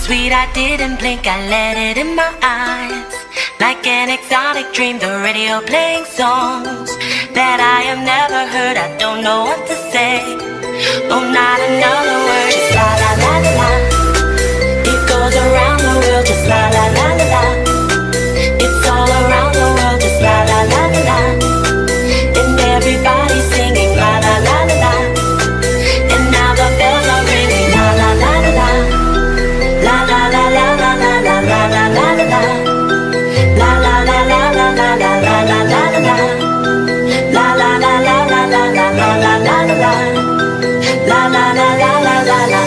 sweet, I didn't blink, I let it in my eyes. Like an exotic dream, the radio playing songs that I have never heard, I don't know what to say. Oh, not another word, just la la la la la. It goes around the world, just la la la la la. It's all around the world, just la la la la la. And everybody's singing la la la la la. And now the bells are ringing la la la la la. La la la la la la la la la la la la. La la la la la la la la la la la la. La la la la la la la la la la la la. La la la la la la la.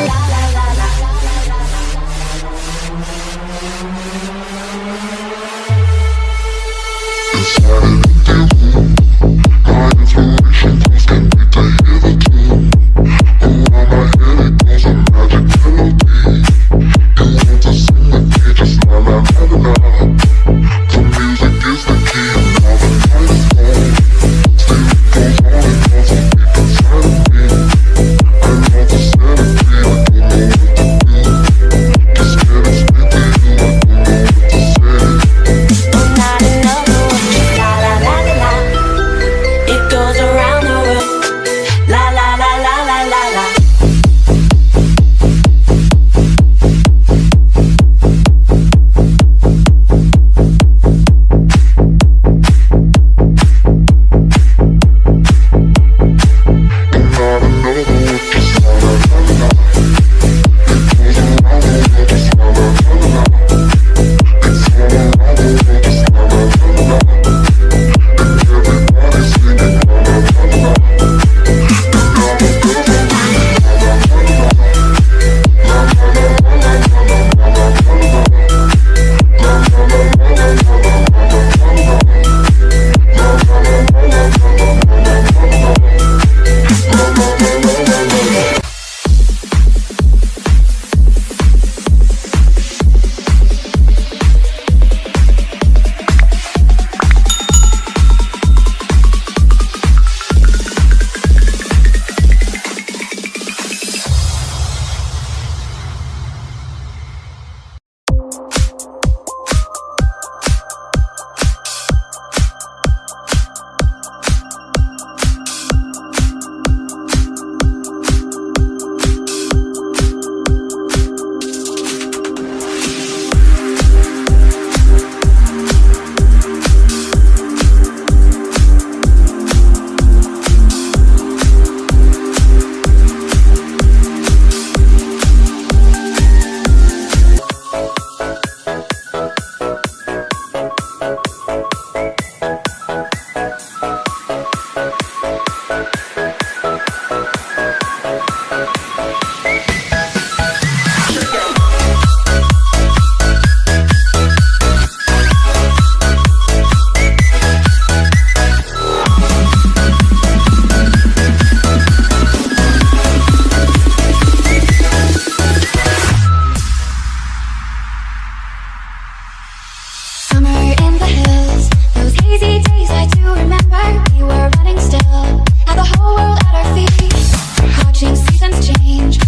Watching seasons change,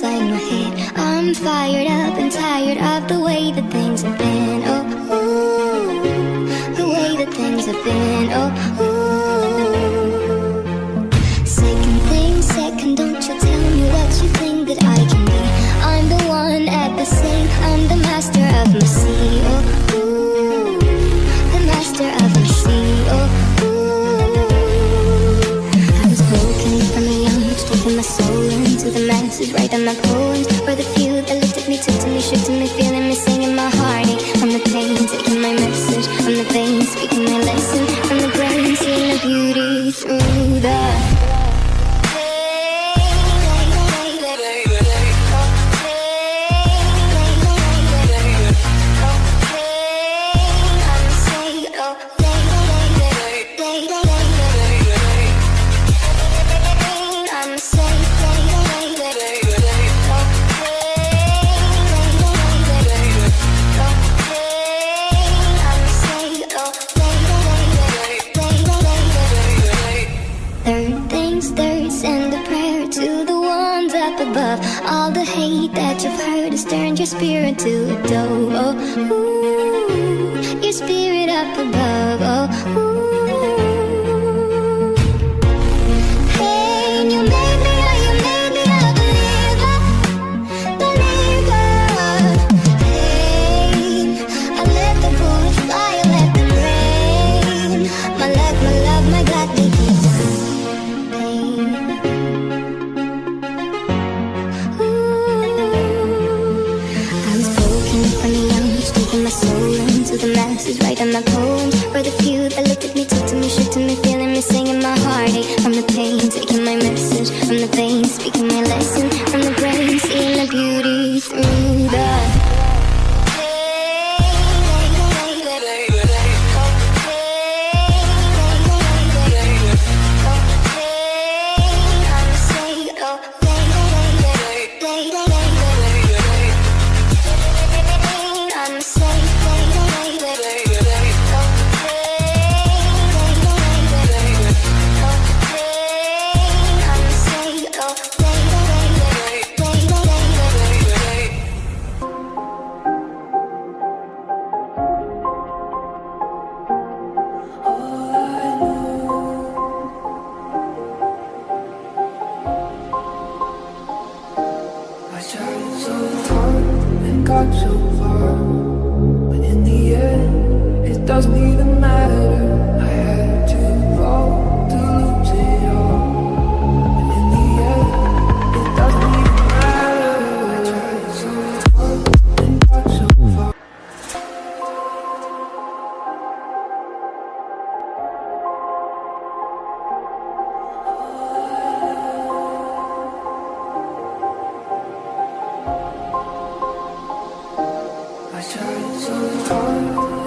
inside my head. I'm fired up and tired of the way that things have been. Oh, ooh, the way that things have been. Oh, ooh. Second thing, second, don't you tell me what you think that I can be. I'm the one at the same, I'm the master of my sea. Oh, ooh, the master of my sea. Oh, my soul into the masses, write on my poems for the few that looked at me, took to me, shook to me, feeling me, singing my heartache from the pain, taking my message from the veins, speaking my lesson from the brain, seeing the beauty through the all the hate that you've heard has turned your spirit to a dove. Oh, ooh, your spirit up above. Oh, ooh. Pain, you made me a believer, believer. Pain, I let the bullets fly, I let them rain. My luck, my love, my God, they keep pain. My soul into the masses, writing my poems for the few that looked at me, took to me, shook to me, feeling me, singing my heartache from the pain, taking my message from the veins, speaking my lesson from the brain, seeing the beauty through the I tried so hard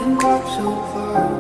and got so far.